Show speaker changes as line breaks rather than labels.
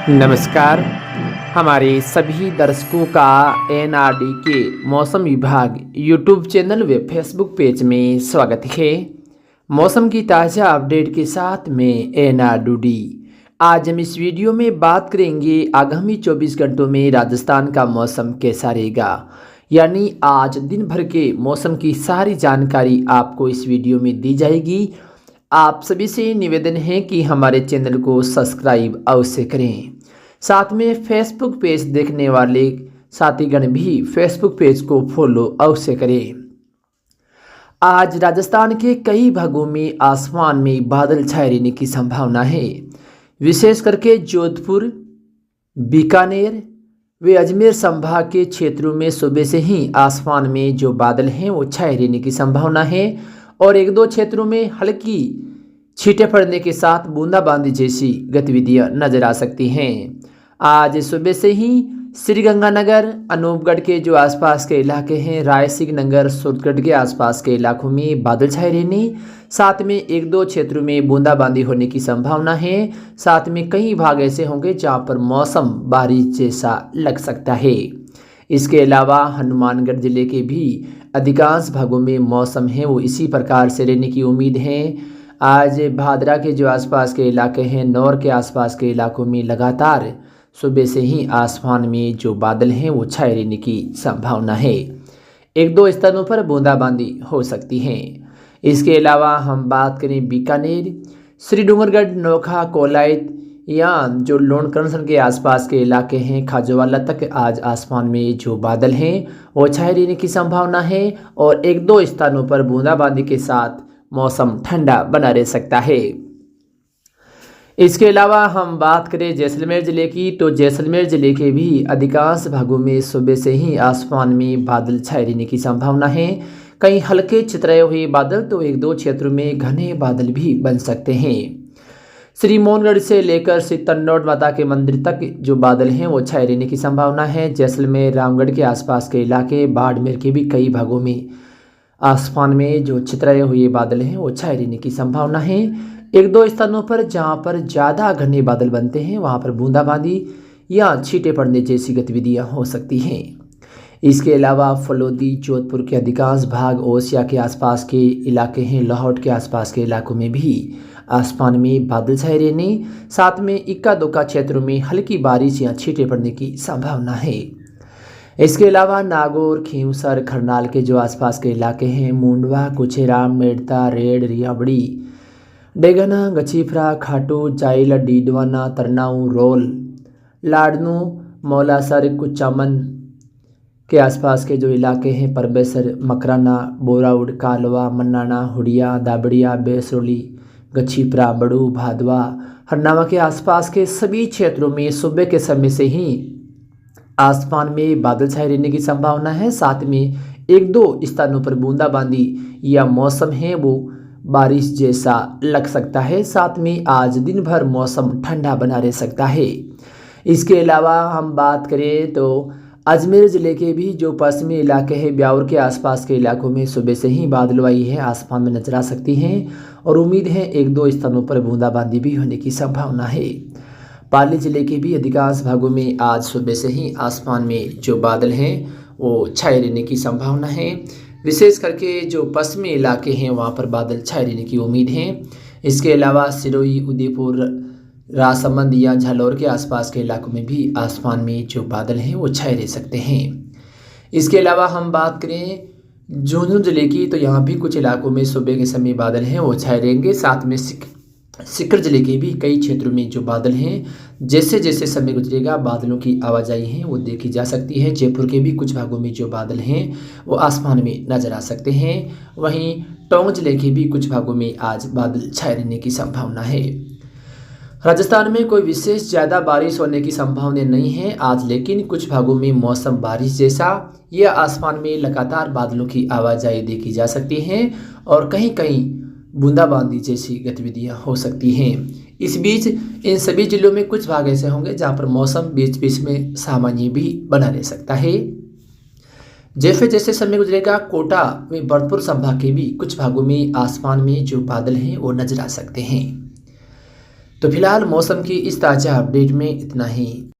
नमस्कार। हमारे सभी दर्शकों का एनआरडी के मौसम विभाग यूट्यूब चैनल व फेसबुक पेज में स्वागत है। मौसम की ताज़ा अपडेट के साथ मैं एनआरडी। आज हम इस वीडियो में बात करेंगे आगामी 24 घंटों में राजस्थान का मौसम कैसा रहेगा। यानी आज दिन भर के मौसम की सारी जानकारी आपको इस वीडियो में दी जाएगी। आप सभी से निवेदन है कि हमारे चैनल को सब्सक्राइब अवश्य करें। साथ में फेसबुक पेज देखने वाले साथीगण भी फेसबुक पेज को फॉलो अवश्य करें। आज राजस्थान के कई भागों में आसमान में बादल छाए रहने की संभावना है। विशेष करके जोधपुर, बीकानेर व अजमेर संभाग के क्षेत्रों में सुबह से ही आसमान में जो बादल हैं वो छाए रहने की संभावना है और एक दो क्षेत्रों में हल्की छींटे पड़ने के साथ बूंदाबांदी जैसी गतिविधियां नजर आ सकती हैं। आज सुबह से ही श्रीगंगानगर, अनूपगढ़ के जो आसपास के इलाके हैं, रायसिंह नगर, सूरतगढ़ के आसपास के इलाकों में बादल छाए रहने, साथ में एक दो क्षेत्रों में बूंदाबांदी होने की संभावना है। साथ में कई भाग ऐसे होंगे जहां पर मौसम बारिश जैसा लग सकता है। इसके अलावा हनुमानगढ़ जिले के भी अधिकांश भागों में मौसम है वो इसी प्रकार से रहने की उम्मीद है। आज भादरा के जो आसपास के इलाके हैं, नौर के आसपास के इलाकों में लगातार सुबह से ही आसमान में जो बादल हैं वो छाए रहने की संभावना है। एक दो स्थानों पर बूंदाबांदी हो सकती है। इसके अलावा हम बात करें बीकानेर, श्री डूंगरगढ़, नोखा, कोलायत या जो लोनकरसन के आसपास के इलाके हैं, खाजोवाला तक आज आसमान में जो बादल हैं वो छाए रहने की संभावना है और एक दो स्थानों पर बूंदाबांदी के साथ मौसम ठंडा बना रह सकता है। इसके अलावा हम बात करें जैसलमेर ज़िले की, तो जैसलमेर ज़िले के भी अधिकांश भागों में सुबह से ही आसमान में बादल छाए रहने की संभावना है। कहीं हल्के छितराए हुए बादल तो एक दो क्षेत्रों में घने बादल भी बन सकते हैं। श्री मोहनगढ़ से लेकर श्री तन्नौर माता के मंदिर तक जो बादल हैं वो छाए रहने की संभावना है। जैसलमेर, रामगढ़ के आसपास के इलाके, बाड़मेर के भी कई भागों में आसमान में जो छितराए हुए बादल हैं वो छाए रहने की संभावना है। एक दो स्थानों पर जहां पर ज़्यादा घने बादल बनते हैं वहां पर बूंदाबांदी या छींटे पड़ने जैसी गतिविधियां हो सकती हैं। इसके अलावा फलोदी, जोधपुर के अधिकांश भाग, ओसिया के आसपास के इलाके हैं, लाहौर के आसपास के इलाकों में भी आसमान में बादल छाए रहने, साथ में इक्का दुक्का क्षेत्रों में हल्की बारिश या छींटे पड़ने की संभावना है। इसके अलावा नागौर, खींवसर, खरनाल के जो आसपास के इलाके हैं, मुंडवा, कुचेरा, मेड़ता, रेड, रियाबड़ी, डेगना, गछीफरा, खाटू, जाइल, डीडवाना, तरनाऊ, रोल, लाडनू, मौलासर, कुचामन के आसपास के जो इलाके हैं, परबेसर, मकराना, बोराउड, कालवा, मन्नाना, हुडिया, दाबड़िया, बेसरोली, गछीपरा, बड़ू, भादवा, हरनावा के आसपास के सभी क्षेत्रों में सुबह के समय से ही आसमान में बादल छाए रहने की संभावना है। साथ में एक दो स्थानों पर बूंदाबांदी या मौसम है वो बारिश जैसा लग सकता है। साथ में आज दिन भर मौसम ठंडा बना रह सकता है। इसके अलावा हम बात करें तो अजमेर ज़िले के भी जो पश्चिमी इलाके हैं, ब्यावर के आसपास के इलाकों में सुबह से ही बादलवाई है आसमान में नजर आ सकती हैं और उम्मीद है एक दो स्थानों पर बूंदाबांदी भी होने की संभावना है। पाली ज़िले के भी अधिकांश भागों में आज सुबह से ही आसमान में जो बादल हैं वो छाए रहने की संभावना है। विशेष करके जो पश्चिमी इलाके हैं वहाँ पर बादल छाए रहने की उम्मीद है। इसके अलावा सिरोही, उदयपुर, राजसमंद या झालोर के आसपास के इलाकों में भी आसमान में जो बादल हैं वो छाए रह सकते हैं। इसके अलावा हम बात करें झुंझुनू जिले की, तो यहाँ भी कुछ इलाकों में सुबह के समय बादल हैं वो छाए रहेंगे। साथ में सीकर जिले के भी कई क्षेत्रों में जो बादल हैं जैसे जैसे समय गुजरेगा बादलों की आवाजाही है वो देखी जा सकती है। जयपुर के भी कुछ भागों में जो बादल हैं वो आसमान में नजर आ सकते हैं। वहीं टोंक जिले के भी कुछ भागों में आज बादल छाए रहने की संभावना है। राजस्थान में कोई विशेष ज़्यादा बारिश होने की संभावना नहीं है आज, लेकिन कुछ भागों में मौसम बारिश जैसा या आसमान में लगातार बादलों की आवाजाही देखी जा सकती है और कहीं कहीं बूंदाबांदी जैसी गतिविधियां हो सकती हैं। इस बीच इन सभी जिलों में कुछ भाग ऐसे होंगे जहां पर मौसम बीच बीच में सामान्य भी बना रह सकता है। जैसे जैसे समय गुजरेगा कोटा में भरतपुर संभाग के भी कुछ भागों में आसमान में जो बादल हैं वो नजर आ सकते हैं। तो फिलहाल मौसम की इस ताज़ा अपडेट में इतना ही।